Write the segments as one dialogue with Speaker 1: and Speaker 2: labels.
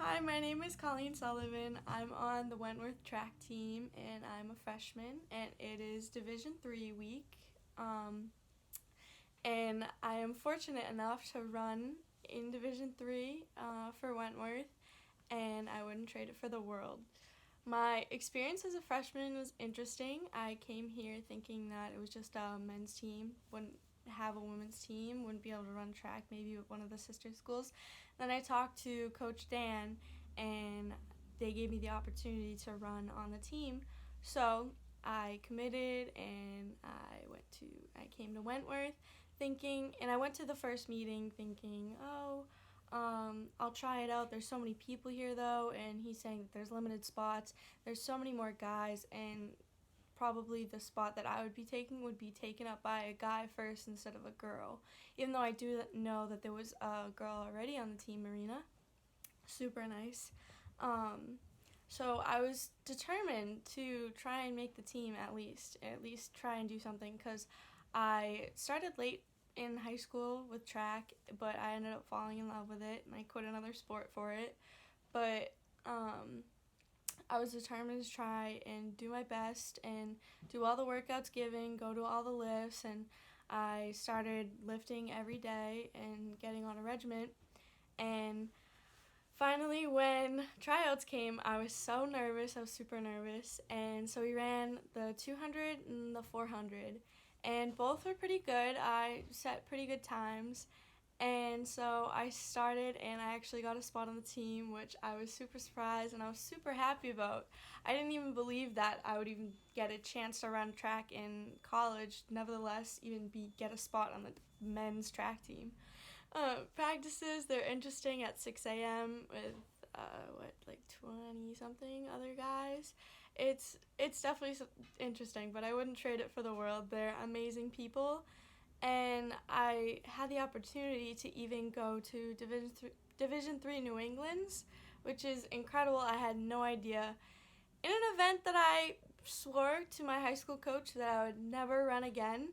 Speaker 1: Hi, my name is Colleen Sullivan. I'm on the Wentworth track team and I'm a freshman and it is Division 3 week. And I am fortunate enough to run in Division 3 for Wentworth, and I wouldn't trade it for the world. My experience as a freshman was interesting. I came here thinking that it was just a men's team, wouldn't have a women's team, wouldn't be able to run track maybe with one of the sister schools. Then I talked to Coach Dan, and they gave me the opportunity to run on the team. So I committed, and I came to Wentworth thinking, and I went to the first meeting thinking, I'll try it out. There's so many people here though, and he's saying that there's limited spots. There's so many more guys, and probably the spot that I would be taking would be taken up by a guy first instead of a girl. Even though I do know that there was a girl already on the team, Marina. Super nice. So I was determined to try and make the team at least try and do something, because I started late in high school with track, but I ended up falling in love with it, and I quit another sport for it. But I was determined to try and do my best and do all the workouts given, go to all the lifts, and I started lifting every day and getting on a regiment. And finally, when tryouts came, I was so nervous. I was super nervous. And so we ran the 200 and the 400. And both were pretty good. I set pretty good times. And so I started, and I actually got a spot on the team, which I was super surprised and I was super happy about. I didn't even believe that I would even get a chance to run track in college, nevertheless, get a spot on the men's track team. Practices, they're interesting at 6 a.m. with, 20-something other guys. It's definitely interesting, but I wouldn't trade it for the world. They're amazing people, and I had the opportunity to even go to Division 3 New England's, which is incredible. I had no idea. In an event that I swore to my high school coach that I would never run again,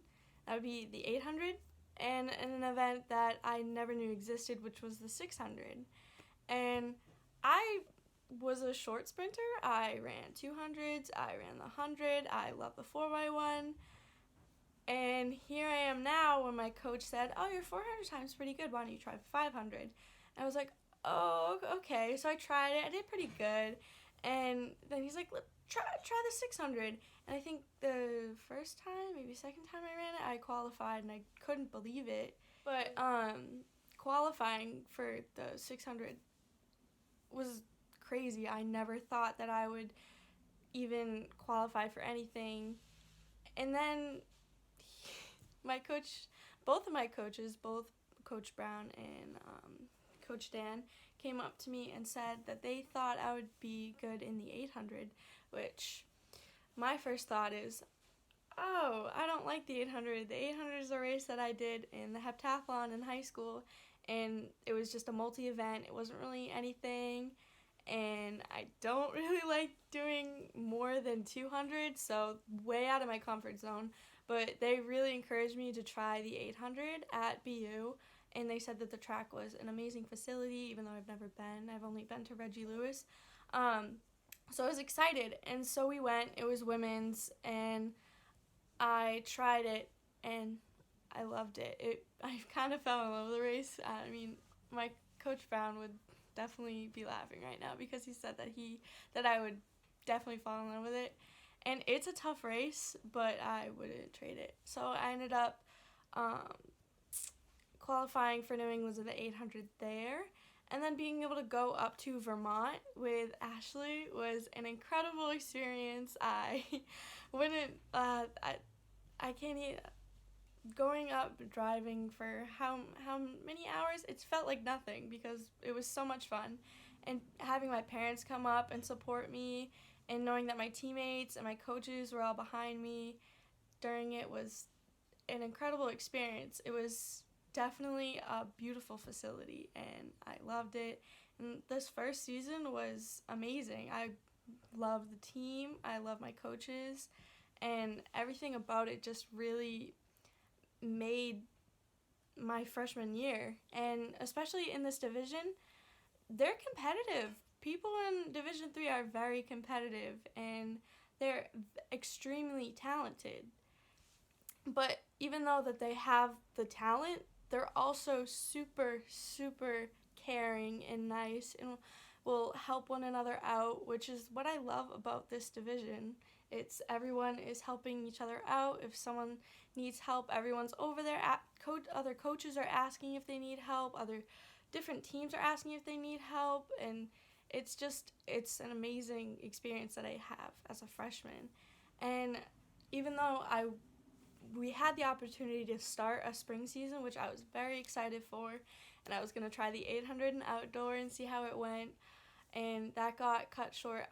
Speaker 1: that would be the 800, and in an event that I never knew existed, which was the 600. And I was a short sprinter. I ran 200s, I ran the 100, I love the 4x1. And here I am now when my coach said, your 400 time's pretty good, why don't you try 500? And I was like, oh, okay. So I tried it, I did pretty good. And then he's like, try the 600. And I think the first time, maybe second time I ran it, I qualified, and I couldn't believe it. But qualifying for the 600 was crazy. I never thought that I would even qualify for anything. And then both of my coaches, both Coach Brown and Coach Dan, came up to me and said that they thought I would be good in the 800, which my first thought is, I don't like the 800. The 800 is a race that I did in the heptathlon in high school, and it was just a multi-event. It wasn't really anything, and I don't really like doing more than 200, so way out of my comfort zone. But they really encouraged me to try the 800 at BU, and they said that the track was an amazing facility, even though I've never been. I've only been to Reggie Lewis. So I was excited, and so we went. It was women's, and I tried it, and I loved it. I kind of fell in love with the race. I mean, my Coach Brown would definitely be laughing right now, because he said that I would definitely fall in love with it. And it's a tough race, but I wouldn't trade it. So I ended up qualifying for New England's in the 800 there. And then being able to go up to Vermont with Ashley was an incredible experience. I wouldn't, I can't even, going up, driving for how many hours? It felt like nothing, because it was so much fun. And having my parents come up and support me, and knowing that my teammates and my coaches were all behind me during it was an incredible experience. It was definitely a beautiful facility, and I loved it. And this first season was amazing. I love the team, I love my coaches, and everything about it just really made my freshman year. And especially in this division, they're competitive. People in Division 3 are very competitive, and they're extremely talented. But even though that they have the talent, they're also super, super caring and nice and will help one another out, which is what I love about this division. It's everyone is helping each other out. If someone needs help, everyone's over there. Other coaches are asking if they need help. Other different teams are asking if they need help. And it's an amazing experience that I have as a freshman. And even though we had the opportunity to start a spring season, which I was very excited for, and I was going to try the 800 and outdoor and see how it went, and that got cut short.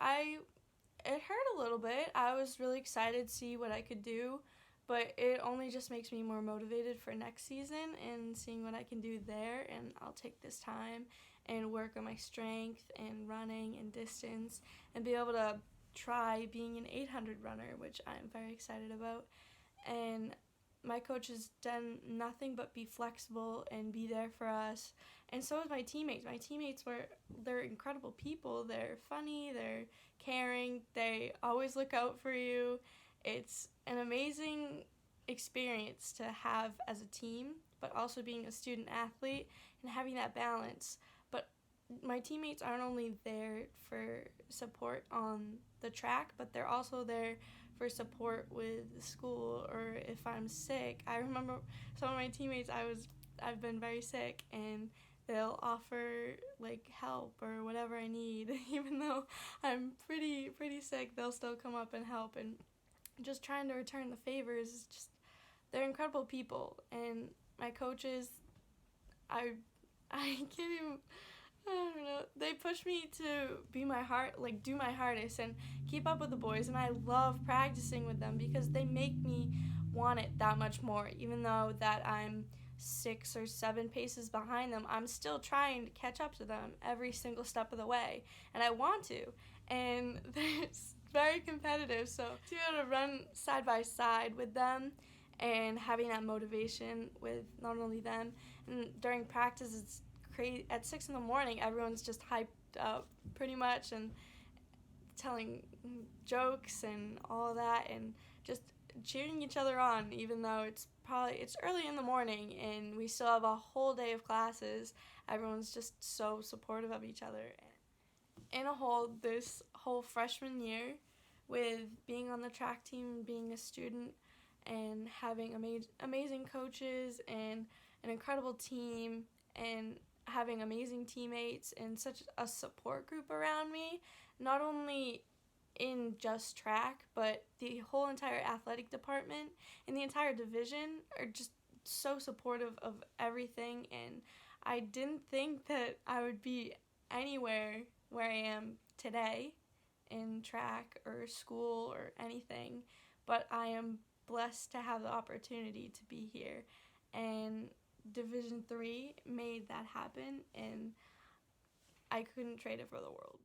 Speaker 1: It hurt a little bit. I was really excited to see what I could do, but it only just makes me more motivated for next season and seeing what I can do there, and I'll take this time and work on my strength and running and distance and be able to try being an 800 runner, which I'm very excited about. And my coach has done nothing but be flexible and be there for us, and so is my teammates. They're incredible people. They're funny, they're caring, they always look out for you. It's an amazing experience to have as a team, but also being a student athlete and having that balance. But my teammates aren't only there for support on the track, but they're also there for support with school or if I'm sick. I remember some of my teammates, I've been very sick, and they'll offer like help or whatever I need. Even though I'm pretty sick, they'll still come up and help, and just trying to return the favors is just, they're incredible people. And my coaches, I can't even, I don't know. They push me to do my hardest and keep up with the boys, and I love practicing with them because they make me want it that much more. Even though that I'm 6 or 7 paces behind them, I'm still trying to catch up to them every single step of the way, and I want to. And it's very competitive, so to be able to run side by side with them and having that motivation with not only them, and during practice it's crazy. At 6 in the morning, everyone's just hyped up pretty much and telling jokes and all that and just cheering each other on, even though it's early in the morning and we still have a whole day of classes. Everyone's just so supportive of each other. In a whole, this whole freshman year, with being on the track team, being a student, and having amazing coaches and an incredible team, and having amazing teammates and such a support group around me, not only in just track, but the whole entire athletic department and the entire division are just so supportive of everything. And I didn't think that I would be anywhere where I am today in track or school or anything, but I am blessed to have the opportunity to be here. And Division 3 made that happen, and I couldn't trade it for the world.